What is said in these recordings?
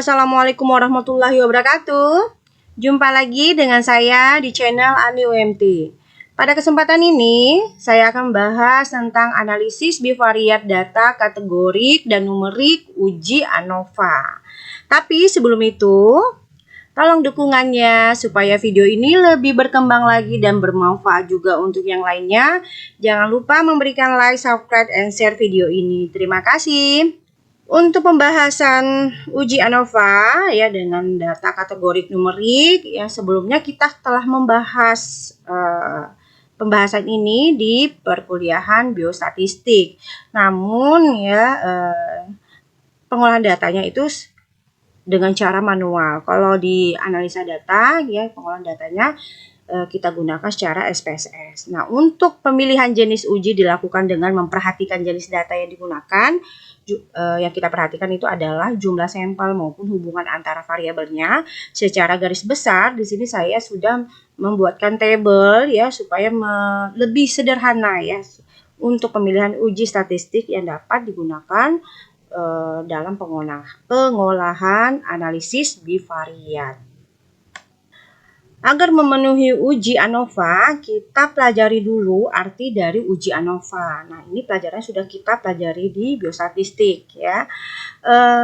Assalamualaikum warahmatullahi wabarakatuh. Jumpa lagi dengan saya di channel Ani UMT. Pada kesempatan ini, saya akan membahas tentang analisis bivariat data kategorik dan numerik uji ANOVA. Tapi sebelum itu, tolong dukungannya supaya video ini lebih berkembang lagi dan bermanfaat juga untuk yang lainnya. Jangan lupa memberikan like, subscribe, and share video ini. Terima kasih. Untuk pembahasan uji ANOVA ya dengan data kategorik numerik ya, sebelumnya kita telah membahas pembahasan ini di perkuliahan biostatistik. Namun ya pengolahan datanya itu dengan cara manual. Kalau di analisa data ya pengolahan datanya kita gunakan secara SPSS. Nah, untuk pemilihan jenis uji dilakukan dengan memperhatikan jenis data yang digunakan. Yang kita perhatikan itu adalah jumlah sampel maupun hubungan antara variabelnya. Secara garis besar di sini saya sudah membuatkan tabel ya supaya lebih sederhana ya untuk pemilihan uji statistik yang dapat digunakan dalam pengolahan analisis bivariat. Agar memenuhi uji ANOVA, kita pelajari dulu arti dari uji ANOVA. Nah, ini pelajaran sudah kita pelajari di biostatistik ya.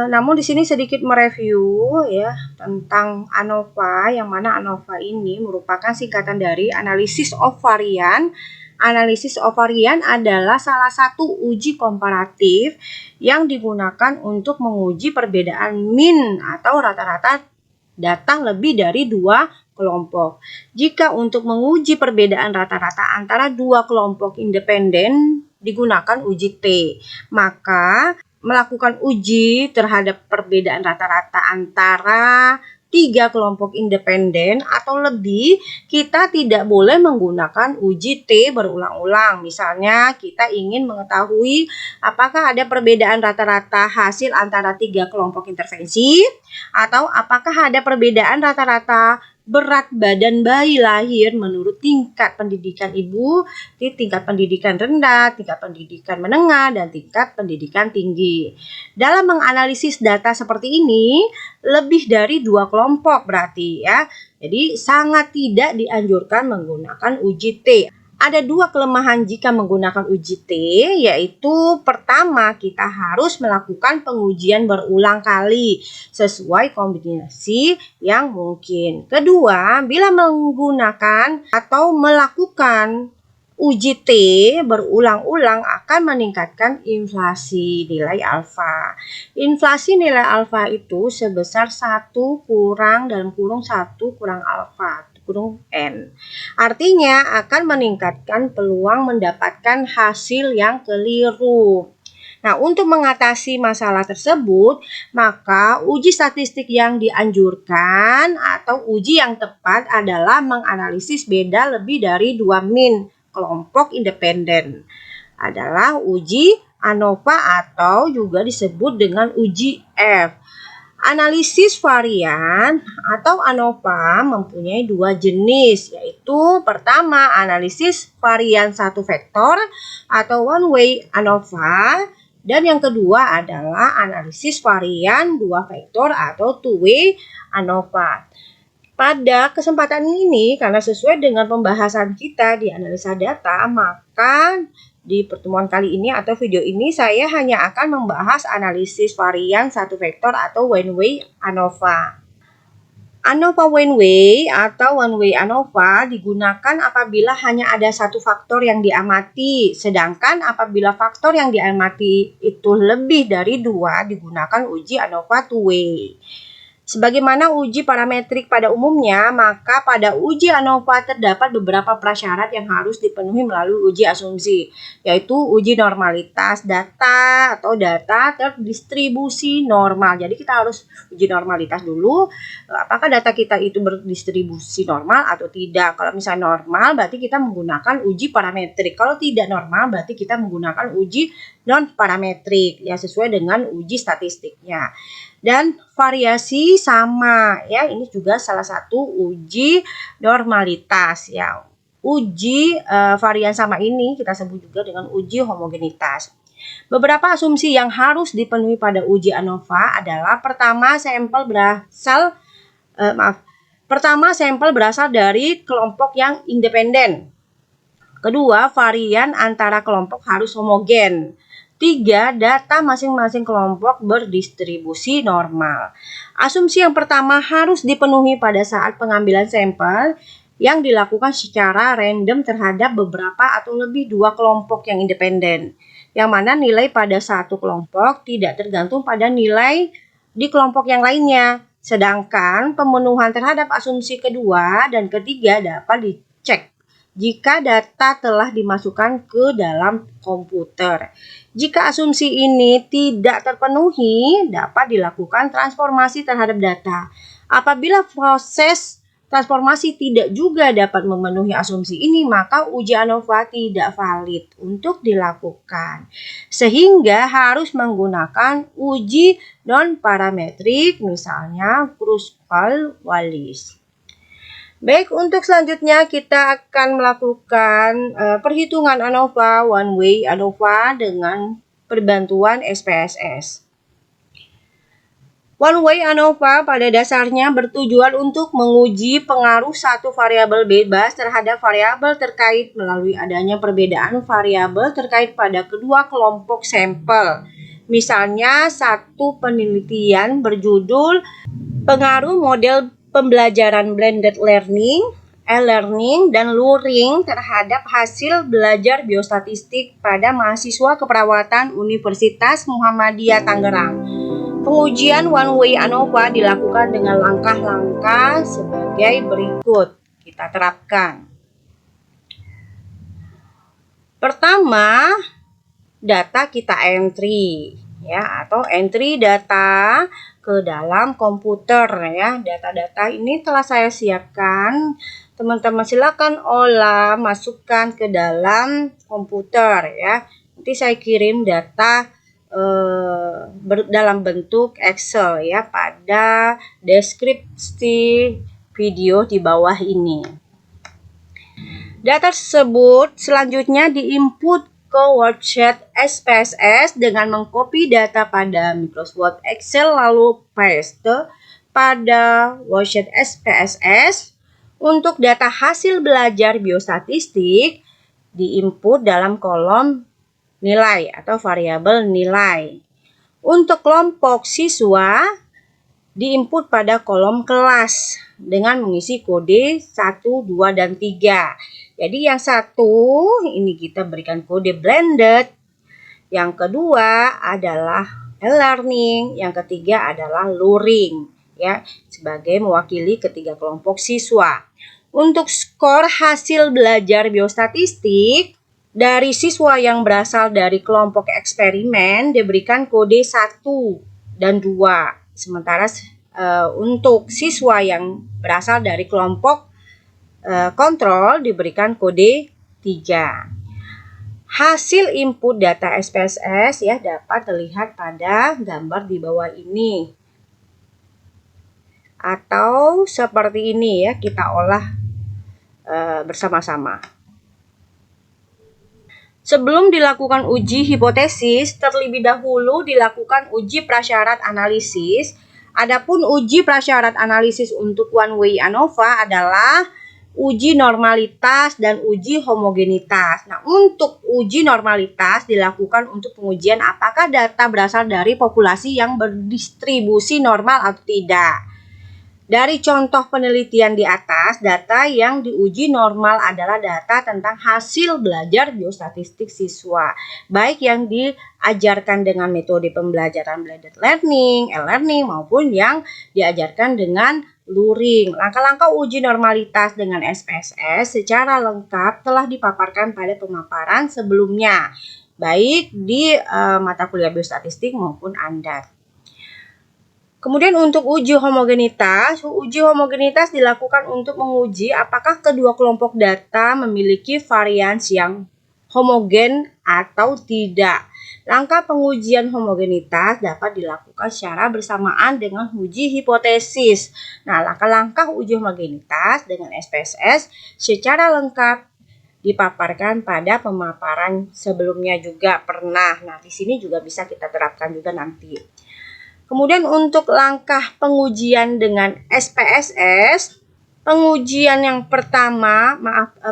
Namun di sini sedikit mereview ya tentang ANOVA, yang mana ANOVA ini merupakan singkatan dari analisis ovarian. Analisis ovarian adalah salah satu uji komparatif yang digunakan untuk menguji perbedaan min atau rata-rata data lebih dari dua kelompok. Jika untuk menguji perbedaan rata-rata antara dua kelompok independen digunakan uji T, maka melakukan uji terhadap perbedaan rata-rata antara tiga kelompok independen atau lebih, kita tidak boleh menggunakan uji T berulang-ulang. Misalnya kita ingin mengetahui apakah ada perbedaan rata-rata hasil antara tiga kelompok intervensi, atau apakah ada perbedaan rata-rata berat badan bayi lahir menurut tingkat pendidikan ibu, di tingkat pendidikan rendah, tingkat pendidikan menengah, dan tingkat pendidikan tinggi. Dalam menganalisis data seperti ini, lebih dari dua kelompok berarti ya. Jadi sangat tidak dianjurkan menggunakan uji T. Ada dua kelemahan jika menggunakan uji T, yaitu pertama, kita harus melakukan pengujian berulang kali sesuai kombinasi yang mungkin. Kedua, bila menggunakan atau melakukan uji T berulang-ulang akan meningkatkan inflasi nilai alfa. Inflasi nilai alfa itu sebesar 1 kurang dalam kurung 1 kurang alfa kurung N. Artinya akan meningkatkan peluang mendapatkan hasil yang keliru. Nah, untuk mengatasi masalah tersebut, maka uji statistik yang dianjurkan atau uji yang tepat adalah menganalisis beda lebih dari 2 min kelompok independen. Adalah uji ANOVA atau juga disebut dengan uji F. Analisis varian atau ANOVA mempunyai dua jenis, yaitu pertama analisis varian satu vektor atau one way ANOVA, dan yang kedua adalah analisis varian dua vektor atau two way ANOVA. Pada kesempatan ini, karena sesuai dengan pembahasan kita di analisa data, maka di pertemuan kali ini atau video ini saya hanya akan membahas analisis varian satu vektor atau one way ANOVA. ANOVA one way atau one way ANOVA digunakan apabila hanya ada satu faktor yang diamati, sedangkan apabila faktor yang diamati itu lebih dari dua digunakan uji ANOVA two way. Sebagaimana uji parametrik pada umumnya, maka pada uji ANOVA terdapat beberapa prasyarat yang harus dipenuhi melalui uji asumsi, yaitu uji normalitas data atau data terdistribusi normal. Jadi kita harus uji normalitas dulu, apakah data kita itu berdistribusi normal atau tidak. Kalau misalnya normal, berarti kita menggunakan uji parametrik. Kalau tidak normal, berarti kita menggunakan uji non-parametrik, ya sesuai dengan uji statistiknya. Dan variasi sama ya, ini juga salah satu uji normalitas ya. Uji varian sama ini kita sebut juga dengan uji homogenitas. Beberapa asumsi yang harus dipenuhi pada uji ANOVA adalah pertama, sampel berasal dari kelompok yang independen. Kedua, varian antara kelompok harus homogen. 3. Data masing-masing kelompok berdistribusi normal. Asumsi yang pertama harus dipenuhi pada saat pengambilan sampel yang dilakukan secara random terhadap beberapa atau lebih dua kelompok yang independen, yang mana nilai pada satu kelompok tidak tergantung pada nilai di kelompok yang lainnya. Sedangkan pemenuhan terhadap asumsi kedua dan ketiga dapat dicek jika data telah dimasukkan ke dalam komputer. Jika asumsi ini tidak terpenuhi, dapat dilakukan transformasi terhadap data. Apabila proses transformasi tidak juga dapat memenuhi asumsi ini, maka uji ANOVA tidak valid untuk dilakukan. Sehingga harus menggunakan uji non-parametrik, misalnya Kruskal-Wallis. Baik, untuk selanjutnya kita akan melakukan perhitungan ANOVA, one way ANOVA dengan perbantuan SPSS. One way ANOVA pada dasarnya bertujuan untuk menguji pengaruh satu variabel bebas terhadap variabel terkait melalui adanya perbedaan variabel terkait pada kedua kelompok sampel. Misalnya, satu penelitian berjudul pengaruh model pembelajaran blended learning, e-learning, dan luring terhadap hasil belajar biostatistik pada mahasiswa keperawatan Universitas Muhammadiyah Tangerang. Pengujian one way ANOVA dilakukan dengan langkah-langkah sebagai berikut. Kita terapkan. Pertama, data kita entry, ya, atau entry data ke dalam komputer, ya. Data-data ini telah saya siapkan. Teman-teman silakan olah, masukkan ke dalam komputer, ya. Nanti saya kirim data dalam bentuk Excel, ya, pada deskripsi video di bawah ini. Data tersebut selanjutnya diinput ke worksheet SPSS dengan mengcopy data pada Microsoft Excel lalu paste pada worksheet SPSS. Untuk data hasil belajar biostatistik diinput dalam kolom nilai atau variabel nilai. Untuk kelompok siswa diinput pada kolom kelas dengan mengisi kode 1, 2, dan 3. Jadi yang satu ini kita berikan kode blended, yang kedua adalah e-learning, yang ketiga adalah luring, ya, sebagai mewakili ketiga kelompok siswa. Untuk skor hasil belajar biostatistik dari siswa yang berasal dari kelompok eksperimen diberikan kode 1 dan 2. Sementara untuk siswa yang berasal dari kelompok kontrol diberikan kode 3. Hasil input data SPSS, ya, dapat terlihat pada gambar di bawah ini. Atau seperti ini, ya, kita olah bersama-sama. Sebelum dilakukan uji hipotesis, terlebih dahulu dilakukan uji prasyarat analisis. Adapun uji prasyarat analisis untuk one way ANOVA adalah uji normalitas dan uji homogenitas. Nah, untuk uji normalitas dilakukan untuk pengujian apakah data berasal dari populasi yang berdistribusi normal atau tidak. Dari contoh penelitian di atas, data yang diuji normal adalah data tentang hasil belajar biostatistik siswa, baik yang diajarkan dengan metode pembelajaran blended learning, e-learning, maupun yang diajarkan dengan luring. Langkah-langkah uji normalitas dengan SPSS secara lengkap telah dipaparkan pada pemaparan sebelumnya, baik di mata kuliah biostatistik maupun ANDAT. Kemudian untuk uji homogenitas dilakukan untuk menguji apakah kedua kelompok data memiliki varians yang homogen atau tidak. Langkah pengujian homogenitas dapat dilakukan secara bersamaan dengan uji hipotesis. Nah, langkah-langkah uji homogenitas dengan SPSS secara lengkap dipaparkan pada pemaparan sebelumnya juga pernah. Nah, di sini juga bisa kita terapkan juga nanti. Kemudian untuk langkah pengujian dengan SPSS, pengujian yang pertama,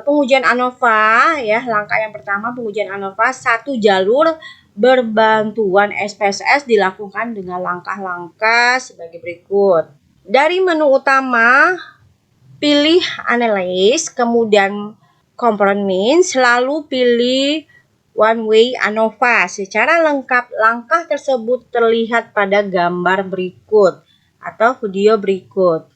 pengujian ANOVA ya, langkah yang pertama pengujian ANOVA, satu jalur berbantuan SPSS dilakukan dengan langkah-langkah sebagai berikut. Dari menu utama, pilih Analyze, kemudian Component Means, lalu pilih One Way ANOVA. Secara lengkap, langkah tersebut terlihat pada gambar berikut atau video berikut.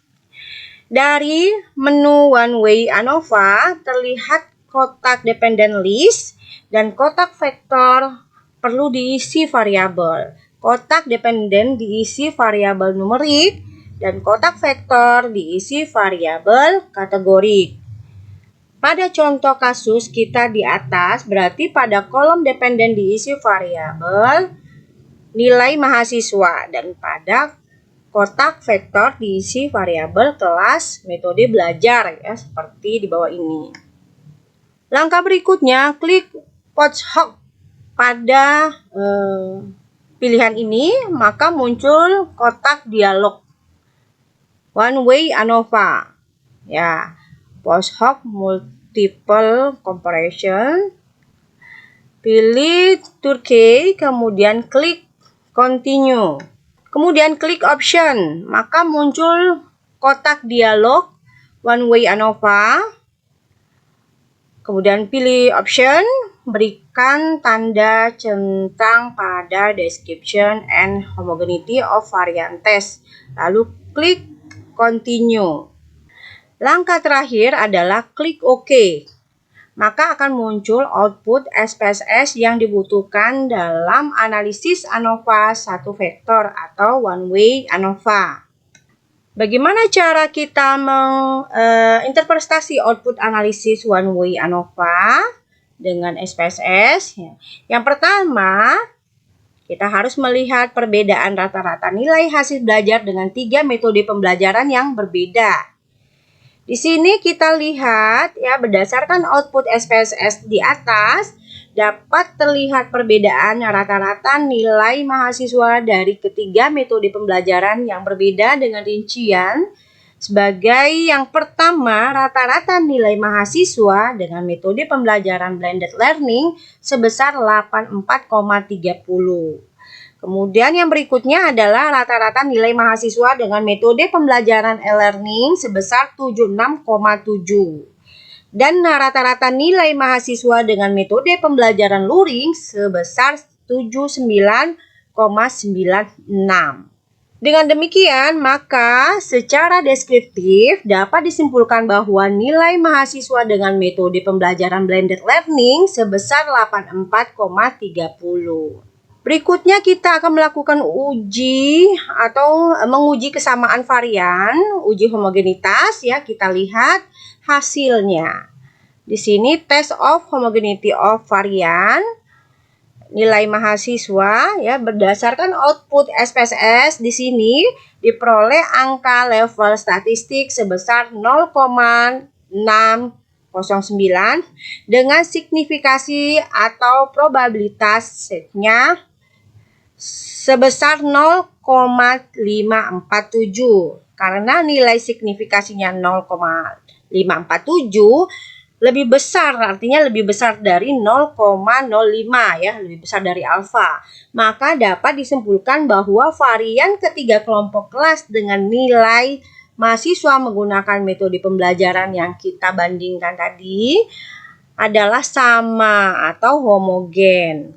Dari menu One Way ANOVA, terlihat kotak Dependent List dan kotak vektor perlu diisi variabel. Kotak dependen diisi variabel numerik dan kotak vektor diisi variabel kategorik. Pada contoh kasus kita di atas, berarti pada kolom dependen diisi variabel nilai mahasiswa dan pada kotak vektor diisi variabel kelas metode belajar ya, seperti di bawah ini. Langkah berikutnya, klik post-hoc pada pilihan ini, maka muncul kotak dialog One Way ANOVA ya. Post-hoc multiple comparison, pilih Turkey, kemudian klik continue, kemudian klik option, maka muncul kotak dialog One Way ANOVA, kemudian pilih option, berikan tanda centang pada description and homogeneity of variant test, lalu klik continue. Langkah terakhir adalah klik OK. Maka akan muncul output SPSS yang dibutuhkan dalam analisis ANOVA satu vektor atau One Way ANOVA. Bagaimana cara kita menginterpretasi output analisis One Way ANOVA dengan SPSS? Yang pertama, kita harus melihat perbedaan rata-rata nilai hasil belajar dengan 3 metode pembelajaran yang berbeda. Di sini kita lihat ya, berdasarkan output SPSS di atas dapat terlihat perbedaan rata-rata nilai mahasiswa dari ketiga metode pembelajaran yang berbeda dengan rincian. Sebagai yang pertama, rata-rata nilai mahasiswa dengan metode pembelajaran blended learning sebesar 84,30. Kemudian yang berikutnya adalah rata-rata nilai mahasiswa dengan metode pembelajaran e-learning sebesar 76,7. Dan rata-rata nilai mahasiswa dengan metode pembelajaran luring sebesar 79,96. Dengan demikian, maka secara deskriptif dapat disimpulkan bahwa nilai mahasiswa dengan metode pembelajaran blended learning sebesar 84,30. Berikutnya kita akan melakukan uji atau menguji kesamaan varian, uji homogenitas ya. Kita lihat hasilnya. Di sini test of homogeneity of varian, nilai mahasiswa ya, berdasarkan output SPSS di sini diperoleh angka level statistik sebesar 0,609 dengan signifikasi atau probabilitas setnya sebesar 0,547. Karena nilai signifikasinya 0,547 lebih besar, artinya lebih besar dari 0,05 ya, lebih besar dari alfa. Maka dapat disimpulkan bahwa varian ketiga kelompok kelas dengan nilai mahasiswa menggunakan metode pembelajaran yang kita bandingkan tadi adalah sama atau homogen.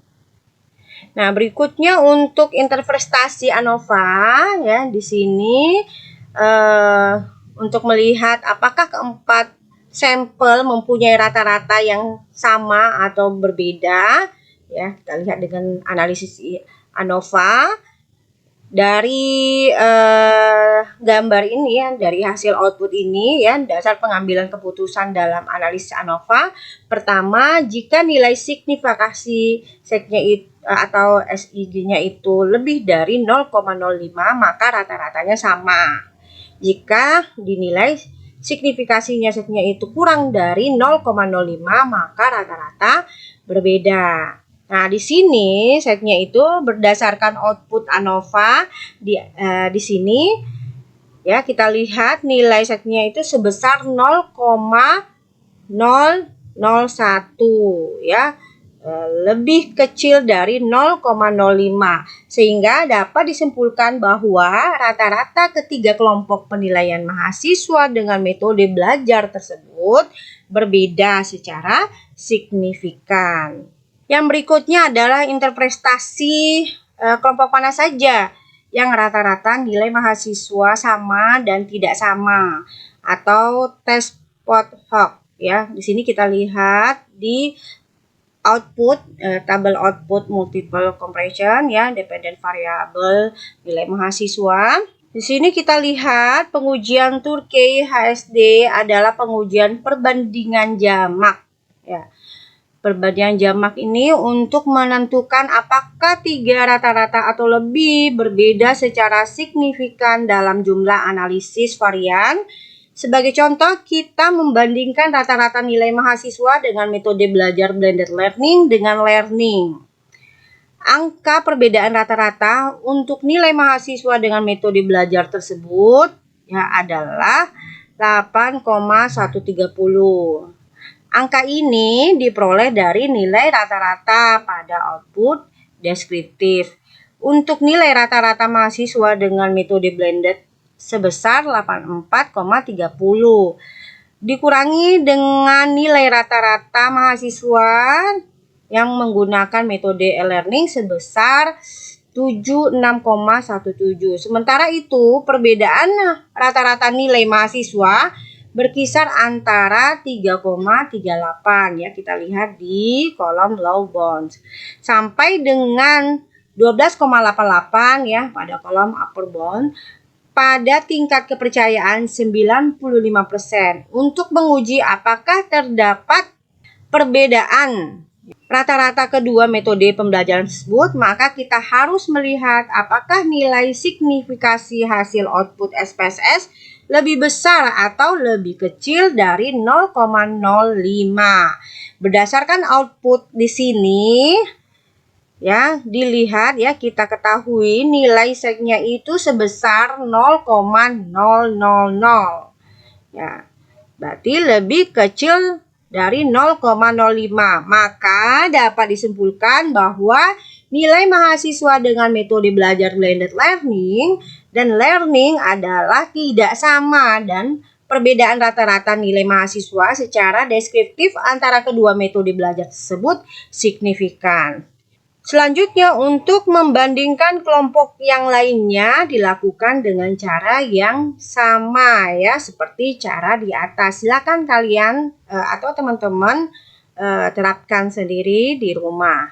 Nah, berikutnya untuk interpretasi ANOVA ya, di sini untuk melihat apakah keempat sampel mempunyai rata-rata yang sama atau berbeda ya. Kita lihat dengan analisis ANOVA dari gambar ini ya, dari hasil output ini ya, dasar pengambilan keputusan dalam analisis ANOVA. Pertama, jika nilai signifikasi setnya itu atau SIG-nya itu lebih dari 0,05, maka rata-ratanya sama. Jika dinilai signifikasinya setnya itu kurang dari 0,05, maka rata-rata berbeda. Nah, di sini setnya itu berdasarkan output ANOVA di sini ya, kita lihat nilai setnya itu sebesar 0,001 ya. Lebih kecil dari 0,05, sehingga dapat disimpulkan bahwa rata-rata ketiga kelompok penilaian mahasiswa dengan metode belajar tersebut berbeda secara signifikan. Yang berikutnya adalah interpretasi kelompok mana saja yang rata-rata nilai mahasiswa sama dan tidak sama, atau tes post hoc ya. Di sini kita lihat di output, tabel output multiple comparison ya, dependent variable nilai mahasiswa. Di sini kita lihat pengujian Turkey HSD adalah pengujian perbandingan jamak ya. Perbandingan jamak ini untuk menentukan apakah tiga rata-rata atau lebih berbeda secara signifikan dalam jumlah analisis varian. Sebagai contoh, kita membandingkan rata-rata nilai mahasiswa dengan metode belajar blended learning dengan learning. Angka perbedaan rata-rata untuk nilai mahasiswa dengan metode belajar tersebut ya adalah 8,130. Angka ini diperoleh dari nilai rata-rata pada output deskriptif. Untuk nilai rata-rata mahasiswa dengan metode blended sebesar 84,30 dikurangi dengan nilai rata-rata mahasiswa yang menggunakan metode e-learning sebesar 76,17. Sementara itu, perbedaan rata-rata nilai mahasiswa berkisar antara 3,38 ya, kita lihat di kolom low bounds, sampai dengan 12,88 ya pada kolom upper bound. Pada tingkat kepercayaan 95% untuk menguji apakah terdapat perbedaan rata-rata kedua metode pembelajaran tersebut, maka kita harus melihat apakah nilai signifikasi hasil output SPSS lebih besar atau lebih kecil dari 0,05. Berdasarkan output di sini ya, dilihat ya, kita ketahui nilai setnya itu sebesar 0,000 ya, berarti lebih kecil dari 0,05, maka dapat disimpulkan bahwa nilai mahasiswa dengan metode belajar blended learning dan learning adalah tidak sama, dan perbedaan rata-rata nilai mahasiswa secara deskriptif antara kedua metode belajar tersebut signifikan. Selanjutnya, untuk membandingkan kelompok yang lainnya dilakukan dengan cara yang sama ya, seperti cara di atas. Silakan kalian atau teman-teman terapkan sendiri di rumah.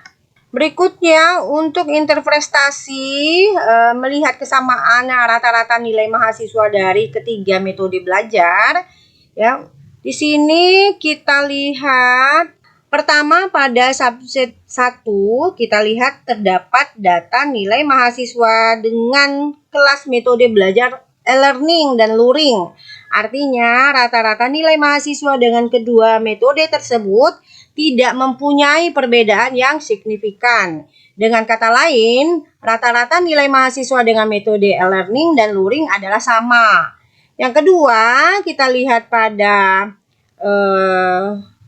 Berikutnya, untuk interpretasi melihat kesamaan rata-rata nilai mahasiswa dari ketiga metode belajar ya. Di sini kita lihat pertama, pada subset 1 kita lihat terdapat data nilai mahasiswa dengan kelas metode belajar e-learning dan luring. Artinya, rata-rata nilai mahasiswa dengan kedua metode tersebut tidak mempunyai perbedaan yang signifikan. Dengan kata lain, rata-rata nilai mahasiswa dengan metode e-learning dan luring adalah sama. Yang kedua, kita lihat pada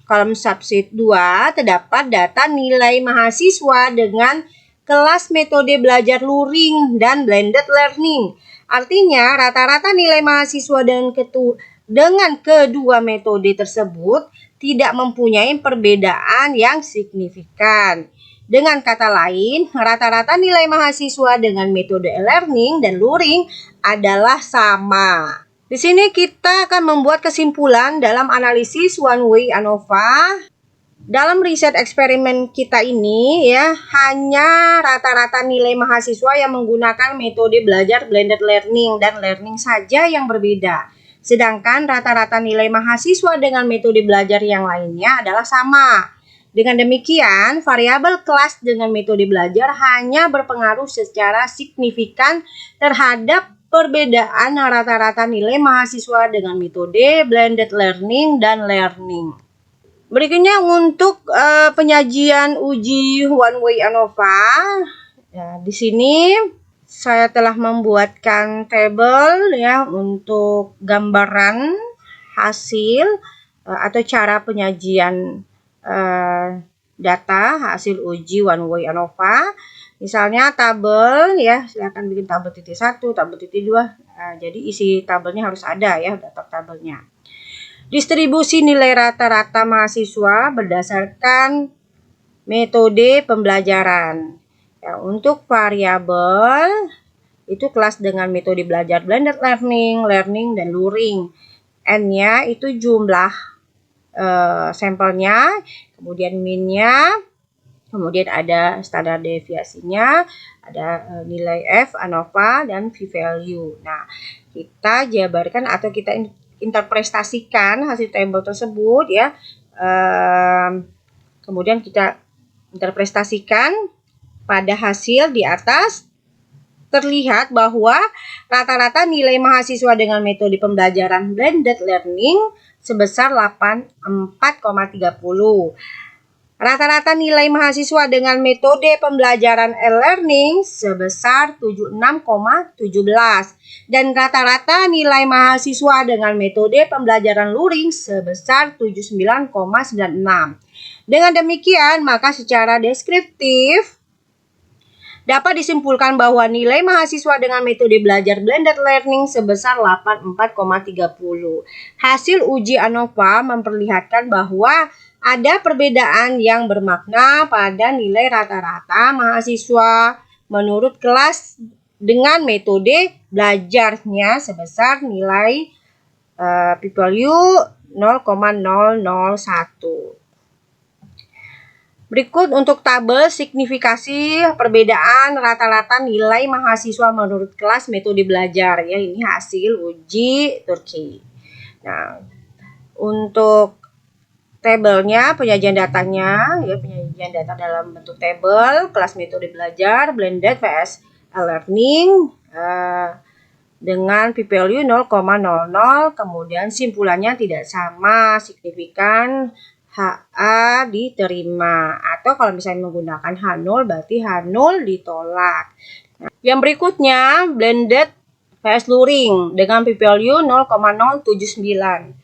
kolom subset 2 terdapat data nilai mahasiswa dengan kelas metode belajar luring dan blended learning. Artinya, rata-rata nilai mahasiswa dengan kedua metode tersebut tidak mempunyai perbedaan yang signifikan. Dengan kata lain, rata-rata nilai mahasiswa dengan metode e-learning dan luring adalah sama. Di sini kita akan membuat kesimpulan dalam analisis one way ANOVA. Dalam riset eksperimen kita ini ya, hanya rata-rata nilai mahasiswa yang menggunakan metode belajar blended learning dan learning saja yang berbeda. Sedangkan rata-rata nilai mahasiswa dengan metode belajar yang lainnya adalah sama. Dengan demikian, variabel kelas dengan metode belajar hanya berpengaruh secara signifikan terhadap perbedaan rata-rata nilai mahasiswa dengan metode blended learning dan learning. Berikutnya untuk penyajian uji one way ANOVA. Ya, di sini saya telah membuatkan tabel ya untuk gambaran hasil atau cara penyajian data hasil uji one way ANOVA. Misalnya tabel ya, silakan bikin tabel titik 1, tabel titik 2. Jadi isi tabelnya harus ada ya, daftar tabelnya. Distribusi nilai rata-rata mahasiswa berdasarkan metode pembelajaran. Ya, untuk variabel itu kelas dengan metode belajar blended learning, learning, dan luring. N-nya itu jumlah sampelnya, kemudian min-nya, kemudian ada standar deviasinya, ada nilai F, ANOVA, dan p-value. Nah, kita jabarkan atau kita interpretasikan hasil tabel tersebut ya. Kemudian kita interpretasikan pada hasil di atas. Terlihat bahwa rata-rata nilai mahasiswa dengan metode pembelajaran blended learning sebesar 84,30. Rata-rata nilai mahasiswa dengan metode pembelajaran e-learning sebesar 76,17 dan rata-rata nilai mahasiswa dengan metode pembelajaran luring sebesar 79,96. Dengan demikian, maka secara deskriptif dapat disimpulkan bahwa nilai mahasiswa dengan metode belajar blended learning sebesar 84,30. Hasil uji ANOVA memperlihatkan bahwa ada perbedaan yang bermakna pada nilai rata-rata mahasiswa menurut kelas dengan metode belajarnya sebesar nilai p-value 0,001. Berikut untuk tabel signifikasi perbedaan rata-rata nilai mahasiswa menurut kelas metode belajar ya, ini hasil uji Turki. Nah, untuk tabelnya, penyajian datanya, ya penyajian data dalam bentuk tabel, kelas metode belajar, blended vs e-learning dengan p-value 0,00, kemudian simpulannya tidak sama, signifikan, HA diterima, atau kalau misalnya menggunakan H0 berarti H0 ditolak. Nah, yang berikutnya, blended vs luring dengan p-value 0,079.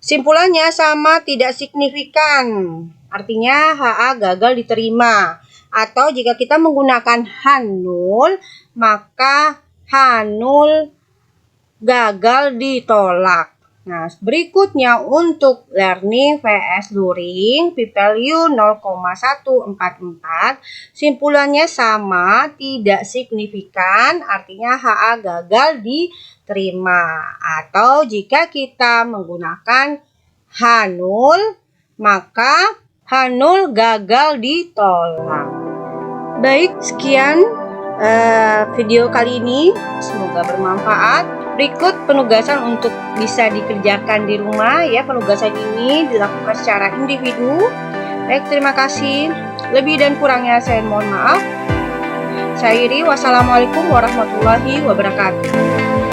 Simpulannya sama, tidak signifikan, artinya HA gagal diterima. Atau jika kita menggunakan H0, maka H0 gagal ditolak. Nah, berikutnya untuk learning vs luring, p-value 0,144. Simpulannya sama, tidak signifikan, artinya HA gagal diterima. Atau jika kita menggunakan H0, maka H0 gagal ditolak. Baik, sekian video kali ini. Semoga bermanfaat. Berikut penugasan untuk bisa dikerjakan di rumah ya. Penugasan ini dilakukan secara individu. Baik, terima kasih. Lebih dan kurangnya saya mohon maaf. Saya Iri, wassalamualaikum warahmatullahi wabarakatuh.